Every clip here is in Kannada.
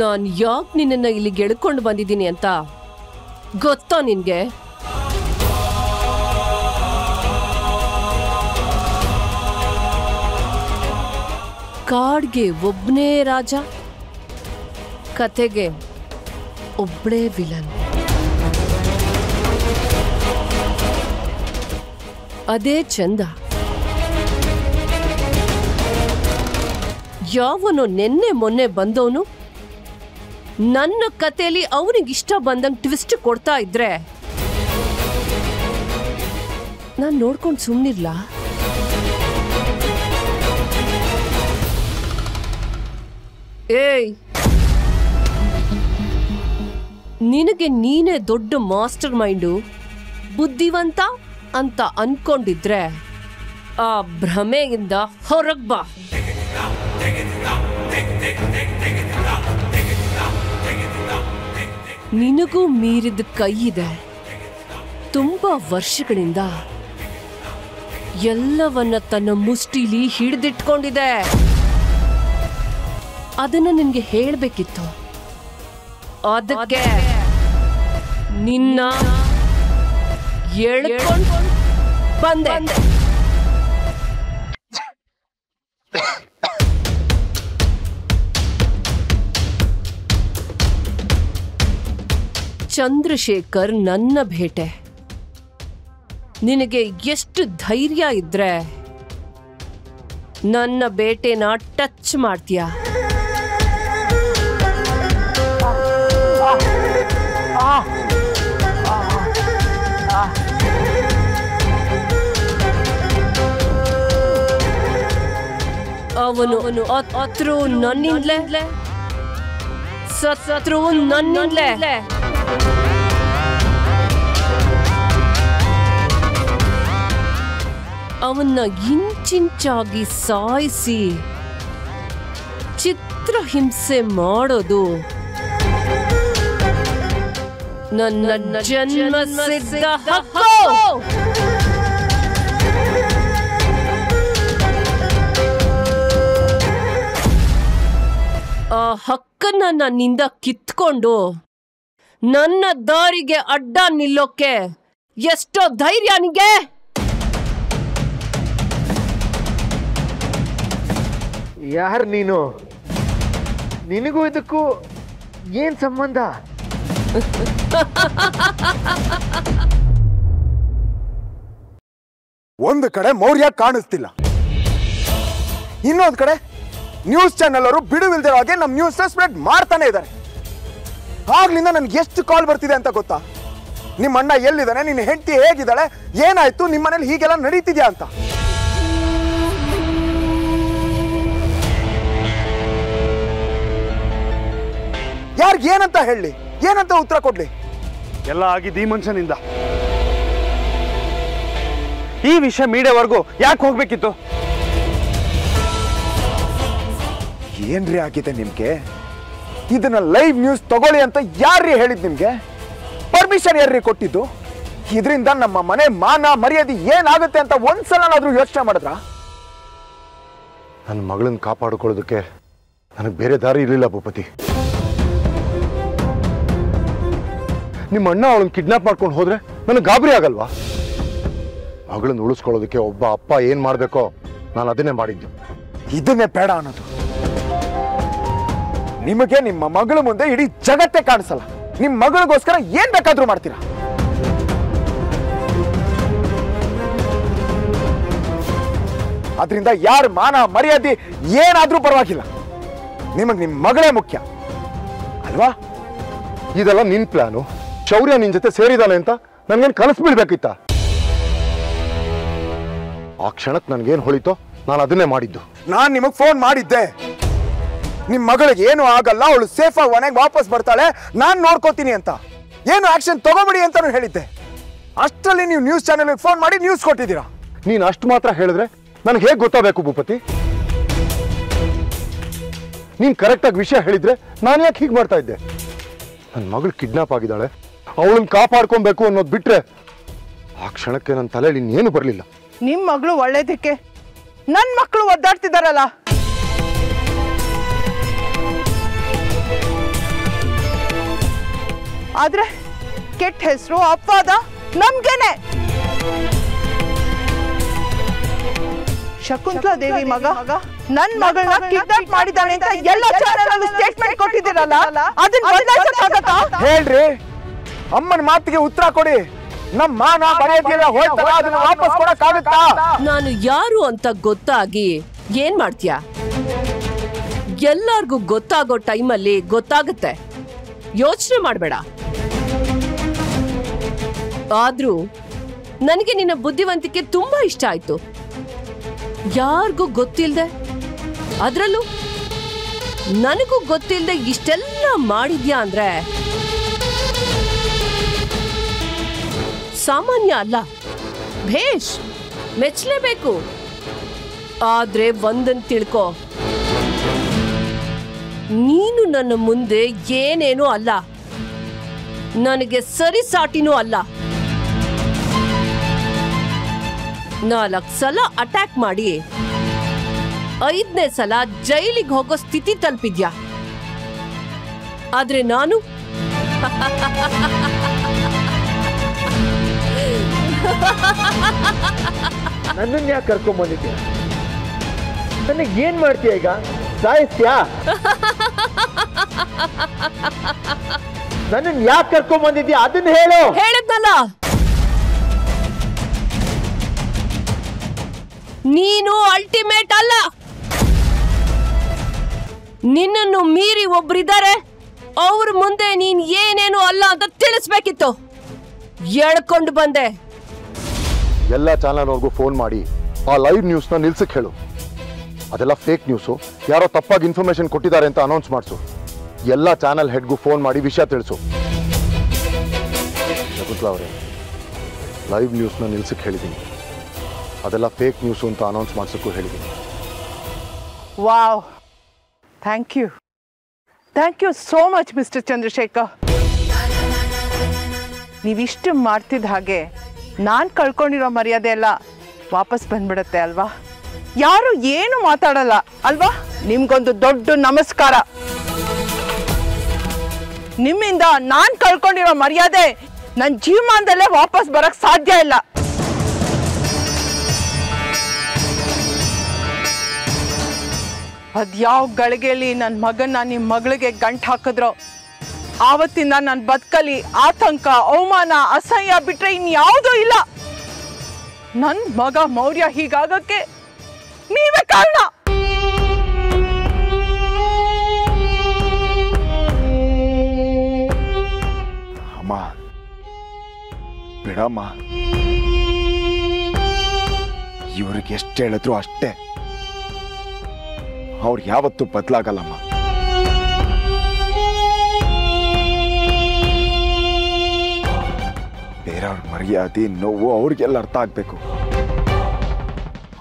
ನಾನು ಯಾಕೆ ನಿನ್ನನ್ನು ಇಲ್ಲಿಗೆ ಎಳ್ಕೊಂಡು ಬಂದಿದ್ದೀನಿ ಅಂತ ಗೊತ್ತಾ ನಿನ್ಗೆ? ಕಾಡ್ಗೆ ಒಬ್ಬನೇ ರಾಜ, ಕತೆಗೆ ಒಬ್ಬಳೇ ವಿಲನ್. ಅದೇ ಚಂದ. ಯಾವನೋ ನೆನ್ನೆ ಮೊನ್ನೆ ಬಂದವನು ನನ್ನ ಕತೆಯಲ್ಲಿ ಅವನಿಗಿಷ್ಟ ಬಂದಂಗೆ ಟ್ವಿಸ್ಟ್ ಕೊಡ್ತಾ ಇದ್ರೆ ನಾನು ನೋಡ್ಕೊಂಡು ಸುಮ್ಮನಿರ್ಲ? ಏಯ್, ನಿನಗೆ ನೀನೇ ದೊಡ್ಡ ಮಾಸ್ಟರ್ ಮೈಂಡು, ಬುದ್ಧಿವಂತ ಅಂತ ಅನ್ಕೊಂಡಿದ್ರೆ ಆ ಭ್ರಮೆಯಿಂದ ಹೊರಗ್ ಬಾ. ನಿನಗೂ ಮೀರಿದ ಕೈ ಇದೆ. ತುಂಬಾ ವರ್ಷಗಳಿಂದ ಎಲ್ಲವನ್ನ ತನ್ನ ಮುಷ್ಟಿಲಿ ಹಿಡಿದಿಟ್ಕೊಂಡಿದೆ. ಅದನ್ನ ನಿನ್ಗೆ ಹೇಳ್ಬೇಕಿತ್ತು. ಅದಕ್ಕೆ ನಿನ್ನ ಎಳ್ಕೊಂಡು ಬಂದೆ. ಚಂದ್ರಶೇಖರ್ ನನ್ನ ಭೇಟೆ. ನಿನಗೆ ಎಷ್ಟು ಧೈರ್ಯ ಇದ್ರೆ ನನ್ನ ಬೇಟೆನ ಟಚ್ ಮಾಡ್ತೀಯ? ಅವನು ಅತ್ರು ನನ್ನಿಂದಲೇ, ಸತ್ರು ನನ್ನಿಂದಲೇ. ಅವನ್ನ ಇಂಚಿಂಚಾಗಿ ಸಾಯಿಸಿ ಚಿತ್ರಹಿಂಸೆ ಮಾಡೋದು ನನ್ನ ಜನ್ಮಸಿದ್ಧ ಹಕ್ಕು. ಆ ಹಕ್ಕನ್ನ ನನ್ನಿಂದ ಕಿತ್ಕೊಂಡು ನನ್ನ ದಾರಿಗೆ ಅಡ್ಡ ನಿಲ್ಲೋಕೆ ಎಷ್ಟೋ ಧೈರ್ಯ ನಿಗೆ? ಯಾರು ನೀನು? ನಿನಗೂ ಇದಕ್ಕೂ ಏನ್ ಸಂಬಂಧ? ಒಂದು ಕಡೆ ಮೌರ್ಯ ಕಾಣಿಸ್ತಿಲ್ಲ, ಇನ್ನೊಂದು ಕಡೆ ನ್ಯೂಸ್ ಚಾನೆಲ್ ಅವರು ಬಿಡುವಿಲ್ದೇ ಹಾಗೆ ನಮ್ಮ ನ್ಯೂಸ್ ಸ್ಪ್ರೆಡ್ ಮಾಡ್ತಾನೆ ಇದ್ದಾರೆ. ಆಗ್ಲಿಂದ ನನ್ಗೆ ಎಷ್ಟು ಕಾಲ್ ಬರ್ತಿದೆ ಅಂತ ಗೊತ್ತಾ? ನಿಮ್ಮ ಅಣ್ಣ ಎಲ್ಲಿದ್ದಾನೆ, ನಿನ್ನ ಹೆಂಡತಿ ಹೇಗಿದ್ದಾಳೆ, ಏನಾಯ್ತು, ನಿಮ್ಮ ಮನೇಲಿ ಹೀಗೆಲ್ಲ ನಡೀತಿದ್ಯಾ ಅಂತ. ಯಾರಿಗೆ ಏನಂತ ಹೇಳಿ, ಏನಂತ ಉತ್ತರ ಕೊಡ್ಲಿ? ಎಲ್ಲ ಆಗಿದ್ದು ಈ ಮನುಷ್ಯನಿಂದ. ಈ ವಿಷಯ ಮೀಡಿಯಾವರೆಗೂ ಯಾಕೆ ಹೋಗ್ಬೇಕಿತ್ತು? ಏನ್ರಿ ಆಗಿದೆ ನಿಮ್ಗೆ? ಇದನ್ನ ಲೈವ್ ನ್ಯೂಸ್ ತಗೊಳ್ಳಿ ಅಂತ ಯಾರ್ರೀ ಹೇಳಿದ್ ನಿಮ್ಗೆ? ಪರ್ಮಿಷನ್ ಯಾರ್ರೀ ಕೊಟ್ಟಿದ್ದು? ಇದರಿಂದ ನಮ್ಮ ಮನೆ ಮಾನ ಮರ್ಯಾದೆ ಏನಾಗುತ್ತೆ ಅಂತ ಒಂದ್ಸಲನಾದ್ರೂ ಯೋಚನೆ ಮಾಡಿದ್ರ? ನನ್ನ ಮಗಳನ್ನ ಕಾಪಾಡಿಕೊಳ್ಳೋದಕ್ಕೆ ನನಗೆ ಬೇರೆ ದಾರಿ ಇರಲಿಲ್ಲ ಭೂಪತಿ. ನಿಮ್ಮ ಅಣ್ಣ ಅವಳನ್ನ ಕಿಡ್ನಾಪ್ ಮಾಡ್ಕೊಂಡು ಹೋದ್ರೆ ನನಗೆ ಗಾಬರಿ ಆಗಲ್ವಾ? ಮಗಳನ್ನ ಉಳಿಸ್ಕೊಳ್ಳೋದಕ್ಕೆ ಒಬ್ಬ ಅಪ್ಪ ಏನ್ ಮಾಡ್ಬೇಕೋ ನಾನು ಅದನ್ನೇ ಮಾಡಿದ್ದು. ಇದನ್ನೇ ಬೇಡ ಅನ್ನೋದು. ನಿಮಗೆ ನಿಮ್ಮ ಮಗಳ ಮುಂದೆ ಇಡೀ ಜಗತ್ತೇ ಕಾಣಿಸಲ್ಲ. ನಿಮ್ಮ ಮಗಳಿಗೋಸ್ಕರ ಏನ್ ಬೇಕಾದ್ರೂ ಮಾಡ್ತೀರಾ. ಅದರಿಂದ ಯಾರ ಮಾನ ಮರ್ಯಾದೆ ಏನಾದ್ರೂ ಪರವಾಗಿಲ್ಲ, ನಿಮಗ್ ನಿಮ್ಮ ಮಗಳೇ ಮುಖ್ಯ ಅಲ್ವಾ? ಇದೆಲ್ಲ ನಿನ್ ಪ್ಲಾನು. ಶೌರ್ಯ ನಿನ್ ಜೊತೆ ಸೇರಿದಾನೆ ಅಂತ ನನ್ಗೇನು ಕನಸು ಬೀಳ್ಬೇಕಿತ್ತ? ಆ ಕ್ಷಣಕ್ಕೆ ನನ್ಗೇನು ಹೊಳಿತೋ ನಾನು ಅದನ್ನೇ ಮಾಡಿದ್ದು. ನಾನ್ ನಿಮಗ್ ಫೋನ್ ಮಾಡಿದ್ದೆ, ನಿಮ್ ಮಗಳಿಗೆ ಏನು ಆಗಲ್ಲ, ಅವಳು ಸೇಫ್ ಆಗಿ ಮನೆಗೆ ವಾಪಸ್ ಬರ್ತಾಳೆ, ನಾನ್ ನೋಡ್ಕೋತೀನಿ ಅಂತ. ಏನು ಆಕ್ಷನ್ ತಗೋಬಿಡಿ ಅಂತಾನು ಹೇಳಿದ್ದೆ. ಅಷ್ಟರಲ್ಲಿ ನೀವು ನ್ಯೂಸ್ ಚಾನೆಲ್ ಫೋನ್ ಮಾಡಿ ನ್ಯೂಸ್ ಕೊಟ್ಟಿದ್ದೀರಾ. ನೀನ್ ಅಷ್ಟು ಮಾತ್ರ ಹೇಳಿದ್ರೆ ನನಗೆ ಹೇಗೆ ಗೊತ್ತಾಗಬೇಕು ಭೂಪತಿ? ನೀನ್ ಕರೆಕ್ಟಾಗಿ ವಿಷಯ ಹೇಳಿದ್ರೆ ನಾನು ಯಾಕೆ ಹೀಗೆ ಮಾಡ್ತಾ ಇದ್ದೆ? ನನ್ನ ಮಗಳು ಕಿಡ್ನಾಪ್ ಆಗಿದ್ದಾಳೆ, ಅವಳನ್ನ ಕಾಪಾಡ್ಕೊಬೇಕು ಅನ್ನೋದು ಬಿಟ್ರೆ ಆ ಕ್ಷಣಕ್ಕೆ ನನ್ನ ತಲೆಯಲ್ಲಿ ಇನ್ನೇನು ಬರಲಿಲ್ಲ. ನಿಮ್ ಮಗಳು ಒಳ್ಳೇದಕ್ಕೆ ನನ್ನ ಮಕ್ಕಳು ಒದ್ದಾಡ್ತಿದಾರಲ್ಲ. ಆದ್ರೆ ಕೆಟ್ಟ ಹೆಸರು ಅಪವಾದ ನಮ್ಗೇನೆ. ಶಕುಂತಲಾ ದೇವಿ ಮಗ ನನ್ ಮಗಳನ್ನ ಕಿಡ್ನಾಪ್ ಮಾಡಿದಾನೆ ಅಂತ ಎಲ್ಲ ಚಾನೆಲ್ ಸ್ಟೇಟ್ಮೆಂಟ್ ಕೊಟ್ಟಿದ್ದೀರಲ್ಲ, ಅದನ್ನ ಬದಲಾಯಿಸಕ್ಕಾಗತ್ತಾ? ಹೇಳ್ರಿ, ಅಮ್ಮನ ಮಾತಿಗೆ ಉತ್ತರ ಕೊಡಿ. ನಮ್ಮ ಮಾನ ಮರ್ಯಾದೆಲ್ಲ ಹೋಯ್ತಲ್ಲ, ಅದನ್ನ ವಾಪಸ್ ಕೊಡಕ್ಕಾಗತ್ತಾ? ನಾನು ಯಾರು ಅಂತ ಗೊತ್ತಾಗಿ ಏನ್ ಮಾಡ್ತೀಯ? ಎಲ್ಲಾರ್ಗೂ ಗೊತ್ತಾಗೋ ಟೈಮಲ್ಲಿ ಗೊತ್ತಾಗುತ್ತೆ, ಯೋಚನೆ ಮಾಡಬೇಡ. ಆದ್ರೂ ನನಗೆ ನಿನ್ನ ಬುದ್ಧಿವಂತಿಕೆ ತುಂಬಾ ಇಷ್ಟ ಆಯ್ತು. ಯಾರಿಗೂ ಗೊತ್ತಿಲ್ದೆ, ಅದ್ರಲ್ಲೂ ನನಗೂ ಗೊತ್ತಿಲ್ದೆ ಇಷ್ಟೆಲ್ಲ ಮಾಡಿದ್ಯಾ ಅಂದ್ರೆ ಸಾಮಾನ್ಯ ಅಲ್ಲ. ಭೇಷ್, ಮೆಚ್ಚಲೇಬೇಕು. ಆದ್ರೆ ಒಂದನ್ ತಿಳ್ಕೊ, ನೀನು ನನ್ನ ಮುಂದೆ ಏನೇನೂ ಅಲ್ಲ, ನನಗೆ ಸರಿಸಾಟಿನೂ ಅಲ್ಲ. 4 ಸಲ ಅಟ್ಯಾಕ್ ಮಾಡಿ 5ನೇ ಸಲ ಜೈಲಿಗೆ ಹೋಗೋ ಸ್ಥಿತಿ ತಲುಪಿದ್ಯಾ. ಆದ್ರೆ ನಾನು ನನ್ನನ್ನು ಯಾಕೆ ಕರ್ಕೊಂಡ್ ಬಂದಿದ್ಯಾ? ನನಗೆ ಏನ್ ಮಾಡ್ತೀಯ ಈಗ? ಸಾಯಿಸ್ತ್ಯಾ? ನನ್ನನ್ನು ಯಾಕೆ ಕರ್ಕೊಂಡ್ ಬಂದಿದ್ಯಾ ಅದನ್ನ ಹೇಳು. ಹೇಳಿದ್ನಲ್ಲ, ನೀನು ಅಲ್ಟಿಮೇಟ್ ಅಲ್ಲ. ನಿನ್ನನ್ನು ಮೀರಿ ಒಬ್ರಿದ್ದಾರೆ, ಅವ್ರ ಮುಂದೆ ನೀನ್ ಏನೇನು ಅಲ್ಲ ಅಂತ ತಿಳಿಸ್ಬೇಕಿತ್ತು. ಎಳ್ಕೊಂಡು ಬಂದೆ. ಎಲ್ಲ ಚಾನಲ್ವರೆಗೂ ಫೋನ್ ಮಾಡಿ ಆ ಲೈವ್ ನ್ಯೂಸ್ನ ನಿಲ್ಸಕ್ಕೆ ಹೇಳು. ಅದೆಲ್ಲ ಫೇಕ್ ನ್ಯೂಸು, ಯಾರೋ ತಪ್ಪಾಗಿ ಇನ್ಫಾರ್ಮೇಶನ್ ಕೊಟ್ಟಿದ್ದಾರೆ ಅಂತ ಅನೌನ್ಸ್ ಮಾಡಿಸು. ಎಲ್ಲ ಚಾನಲ್ ಹೆಡ್ಗೂ ಫೋನ್ ಮಾಡಿ ವಿಷಯ ತಿಳಿಸು. ಶಕುಂತಲಾ ಅವರೇ, ಲೈವ್ ನ್ಯೂಸ್ನ ನಿಲ್ಸಕ್ಕೆ ಹೇಳಿದ್ದೀನಿ. ಅದೆಲ್ಲ ಫೇಕ್ ನ್ಯೂಸು ಅಂತ ಅನೌನ್ಸ್ ಮಾಡಿಸೋಕ್ಕೂ ಹೇಳಿದ್ದೀನಿ. Wow, thank you so much mister Chandrashekar. ನೀವಿಷ್ಟು ಮಾಡ್ತಿದ್ದ ಹಾಗೆ ನಾನು ಕಳ್ಕೊಂಡಿರೋ ಮರ್ಯಾದೆ ಎಲ್ಲ ವಾಪಸ್ ಬಂದ್ಬಿಡುತ್ತೆ ಅಲ್ವಾ? ಯಾರು ಏನು ಮಾತಾಡಲ್ಲ ಅಲ್ವಾ? ನಿಮ್ಗೊಂದು ದೊಡ್ಡ ನಮಸ್ಕಾರ. ನಿಮ್ಮಿಂದ ನಾನು ಕಳ್ಕೊಂಡಿರೋ ಮರ್ಯಾದೆ ನನ್ನ ಜೀವಮಾನದಲ್ಲೇ ವಾಪಸ್ ಬರಕ್ ಸಾಧ್ಯ ಇಲ್ಲ. ಅದ್ಯಾವ ಗಳಿಗೆಯಲ್ಲಿ ನನ್ನ ಮಗನ್ನ ನಿಮ್ಮ ಮಗಳಿಗೆ ಗಂಟು ಹಾಕಿದ್ರೋ ಆವತ್ತಿಂದ ನನ್ನ ಬದುಕಲ್ಲಿ ಆತಂಕ, ಅವಮಾನ, ಅಸಹ್ಯ ಬಿಟ್ರೆ ಇನ್ಯಾವುದೂ ಇಲ್ಲ. ನನ್ನ ಮಗ ಮೌರ್ಯ ಹೀಗಾಗಕ್ಕೆ ನೀವೇ ಕಾರಣ. ಅಮ್ಮ ಬಿಡಮ್ಮ, ಇವ್ರಿಗೆ ಎಷ್ಟು ಹೇಳಿದ್ರು ಅಷ್ಟೇ. ಅವ್ರು ಯಾವತ್ತೂ ಬದಲಾಗಲ್ಲಮ್ಮ. ಬೇರೆಯವ್ರ ಮರ್ಯಾದೆ ನೋವು ಅವ್ರಿಗೆಲ್ಲ ಅರ್ಥ ಆಗ್ಬೇಕು.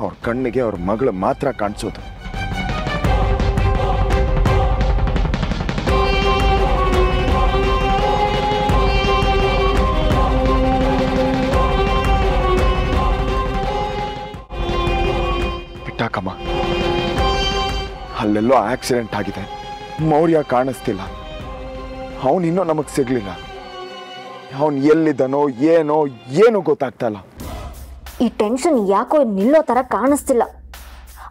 ಅವ್ರ ಕಣ್ಣಿಗೆ ಅವ್ರ ಮಗಳು ಮಾತ್ರ ಕಾಣಿಸೋದು. ಬಿಟ್ಟಾಕಮ್ಮ, ಅಲ್ಲೆಲ್ಲೋ ಆಕ್ಸಿಡೆಂಟ್ ಆಗಿದೆ, ಮೌರ್ಯ ಕಾಣಿಸ್ತಿಲ್ಲ, ಅವನಿನ್ನೂ ನಮಗೆ ಸಿಗ್ಲಿಲ್ಲ. ಅವನು ಎಲ್ಲಿದ್ದಾನೋ ಏನೋ ಗೊತ್ತಾಗ್ತಾ ಇಲ್ಲ. ಈ ಟೆನ್ಷನ್ ಯಾಕೋ ನಿಲ್ಲೋ ಥರ ಕಾಣಿಸ್ತಿಲ್ಲ.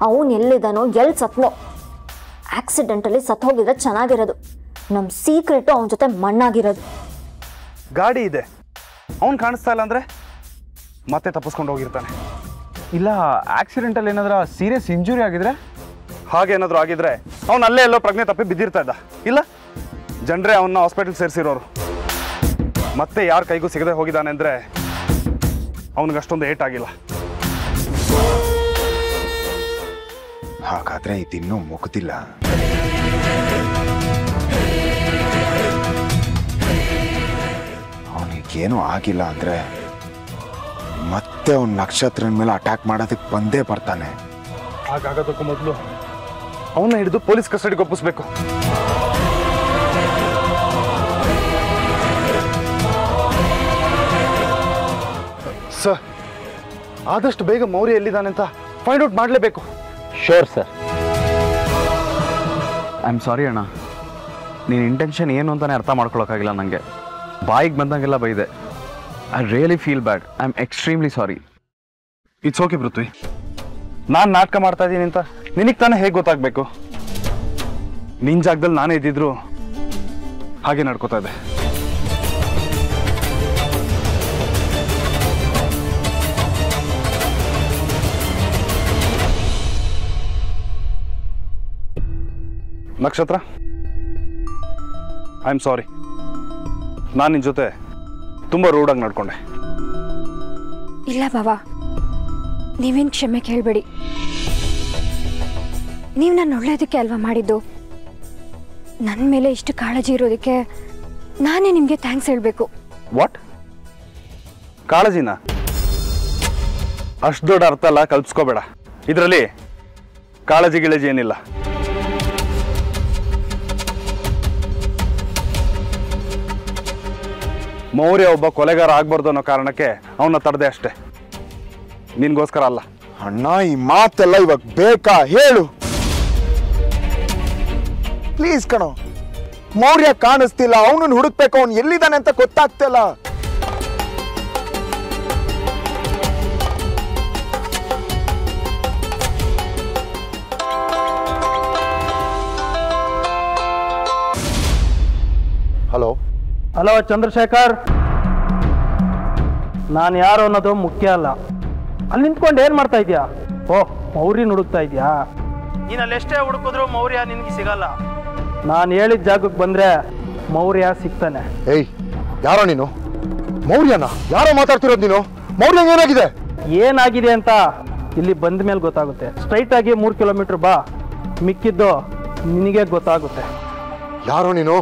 ಅವನು ಎಲ್ಲಿದ್ದಾನೋ, ಎಲ್ಲಿ ಸತ್ನೋ. ಆಕ್ಸಿಡೆಂಟಲ್ಲಿ ಸತ್ತೋಗಿದ್ರೆ ಚೆನ್ನಾಗಿರೋದು. ನಮ್ಮ ಸೀಕ್ರೆಟು ಅವನ ಜೊತೆ ಮಣ್ಣಾಗಿರೋದು. ಗಾಡಿ ಇದೆ, ಅವನು ಕಾಣಿಸ್ತಾ ಇಲ್ಲ ಅಂದರೆ ಮತ್ತೆ ತಪ್ಪಿಸ್ಕೊಂಡು ಹೋಗಿರ್ತಾನೆ. ಇಲ್ಲ, ಆಕ್ಸಿಡೆಂಟಲ್ಲಿ ಏನಾದರೂ ಸೀರಿಯಸ್ ಇಂಜುರಿ ಆಗಿದ್ರೆ, ಹಾಗೇನಾದರೂ ಆಗಿದ್ರೆ ಅವನು ಅಲ್ಲೇ ಎಲ್ಲೋ ಪ್ರಜ್ಞೆ ತಪ್ಪಿ ಬಿದ್ದಿರ್ತಾ ಇದ್ದ. ಇಲ್ಲ, ಜನರೇ ಅವನ್ನ ಹಾಸ್ಪಿಟಲ್ ಸೇರಿಸಿರೋರು. ಮತ್ತೆ ಯಾರ ಕೈಗೂ ಸಿಗದೆ ಹೋಗಿದ್ದಾನೆ ಅಂದರೆ ಅವನಿಗೆ ಅಷ್ಟೊಂದು ಏಟಾಗಿಲ್ಲ. ಹಾಗಾದ್ರೆ ಇದಿನ್ನೂ ಮುಗ್ದಿಲ್ಲ. ಅವನಿಗೇನೂ ಆಗಿಲ್ಲ ಅಂದ್ರೆ ಮತ್ತೆ ಅವನ ನಕ್ಷತ್ರದ ಮೇಲೆ ಅಟ್ಯಾಕ್ ಮಾಡೋದಕ್ಕೆ ಬಂದೇ ಬರ್ತಾನೆ. ಹಾಗಾಗೋದಕ್ಕೂ ಮೊದಲು ಅವನ್ನ ಹಿಡಿದು ಪೊಲೀಸ್ ಕಸ್ಟಡಿಗೆ ಒಪ್ಪಿಸ್ಬೇಕು. ಸರ್, ಆದಷ್ಟು ಬೇಗ ಮೌರ್ಯ ಎಲ್ಲಿದ್ದಾನೆ ಅಂತ ಫೈಂಡ್ ಔಟ್ ಮಾಡಲೇಬೇಕು. Sure sir. I am sorry ಅಣ್ಣ, ನೀನು ಇಂಟೆನ್ಷನ್ ಏನು ಅಂತಾನೆ ಅರ್ಥ ಮಾಡ್ಕೊಳಕ್ಕಾಗಿಲ್ಲ ನನಗೆ. ಬಾಯಿಗೆ ಬಂದಂಗೆಲ್ಲ ಬೈದೆ. I really feel bad. I am extremely sorry. It's okay Prithvi. ನಾನು ನಾಟಕ ಮಾಡ್ತಾ ಇದ್ದೀನಿ ಅಂತ ನಿನಗೆ ತಾನೇ ಹೇಗೆ ಗೊತ್ತಾಗಬೇಕು? ನಿನ್ನ ಜಾಗದಲ್ಲಿ ನಾನೇ ಇದ್ದಿದ್ರು ಹಾಗೆ ನಡ್ಕೋತಾ ಇದ್ದೆ. ನಕ್ಷತ್ರ, ಐ ಆಮ್ ಸಾರಿ. ನಾನು ನಿನ್ನ ಜೊತೆ ತುಂಬ ರೂಢಾಗಿ ನಡ್ಕೊಂಡೆ. ಇಲ್ಲ ಬಾವಾ, ನೀವೇನು ಕ್ಷಮೆ ಕೇಳಬೇಡಿ. ನೀವು ನನ್ನ ಒಳ್ಳೇದಕ್ಕೆ ಅಲ್ವಾ ಮಾಡಿದ್ದು. ನನ್ನ ಮೇಲೆ ಇಷ್ಟು ಕಾಳಜಿ ಇರೋದಕ್ಕೆ ನಾನೇ ನಿಮಗೆ ಥ್ಯಾಂಕ್ಸ್ ಹೇಳಬೇಕು. ವಾಟ್? ಕಾಳಜಿನ? ಅಷ್ಟು ದೊಡ್ಡ ಅರ್ಥ ಅಲ್ಲ, ಕಲ್ಪಿಸ್ಕೋಬೇಡ. ಇದರಲ್ಲಿ ಕಾಳಜಿ ಗಿಳಜಿ ಏನಿಲ್ಲ. ಮೌರ್ಯ ಒಬ್ಬ ಕೊಲೆಗಾರ ಆಗ್ಬಾರ್ದು ಅನ್ನೋ ಕಾರಣಕ್ಕೆ ಅವನ್ನ ತಡೆದೆ ಅಷ್ಟೇ, ನಿನ್ಗೋಸ್ಕರ ಅಲ್ಲ. ಅಣ್ಣ, ಈ ಮಾತೆಲ್ಲ ಇವಾಗ ಬೇಕಾ? ಹೇಳು ಪ್ಲೀಸ್ ಕಣೋ. ಮೌರ್ಯ ಕಾಣಿಸ್ತಿಲ್ಲ, ಅವನನ್ನು ಹುಡುಕ್ಬೇಕು. ಅವನು ಎಲ್ಲಿದ್ದಾನೆ ಅಂತ ಗೊತ್ತಾಗ್ತಿಲ್ಲ. ಹಲೋ ಹಲೋ ಚಂದ್ರಶೇಖರ್, ನಾನು ಯಾರು ಅನ್ನೋದು ಮುಖ್ಯ ಅಲ್ಲ. ಅಲ್ಲಿ ನಿಂತ್ಕೊಂಡು ಏನು ಮಾಡ್ತಾ ಇದೆಯಾ? ಓಹ್, ಮೌರ್ಯನ ಹುಡುಕ್ತಾ ಇದೆಯಾ? ನೀನು ಅಲ್ಲಿ ಎಷ್ಟೇ ಹುಡುಕಿದ್ರು ಮೌರ್ಯ ನಿನಗೆ ಸಿಗಲ್ಲ. ನಾನು ಹೇಳಿದ ಜಾಗಕ್ಕೆ ಬಂದರೆ ಮೌರ್ಯ ಸಿಗ್ತಾನೆ. ಏಯ್, ಯಾರೋ ನೀನು? ಮೌರ್ಯನ? ಯಾರೋ ಮಾತಾಡ್ತಿರೋದು ನೀನು? ಮೌರ್ಯ ಏನಾಗಿದೆ? ಏನಾಗಿದೆ ಅಂತ ಇಲ್ಲಿ ಬಂದ ಮೇಲೆ ಗೊತ್ತಾಗುತ್ತೆ. ಸ್ಟ್ರೈಟಾಗಿ 3 ಕಿಲೋಮೀಟ್ರ್ ಬಾ, ಮಿಕ್ಕಿದ್ದು ನಿನಗೆ ಗೊತ್ತಾಗುತ್ತೆ. ಯಾರೋ ನೀನು?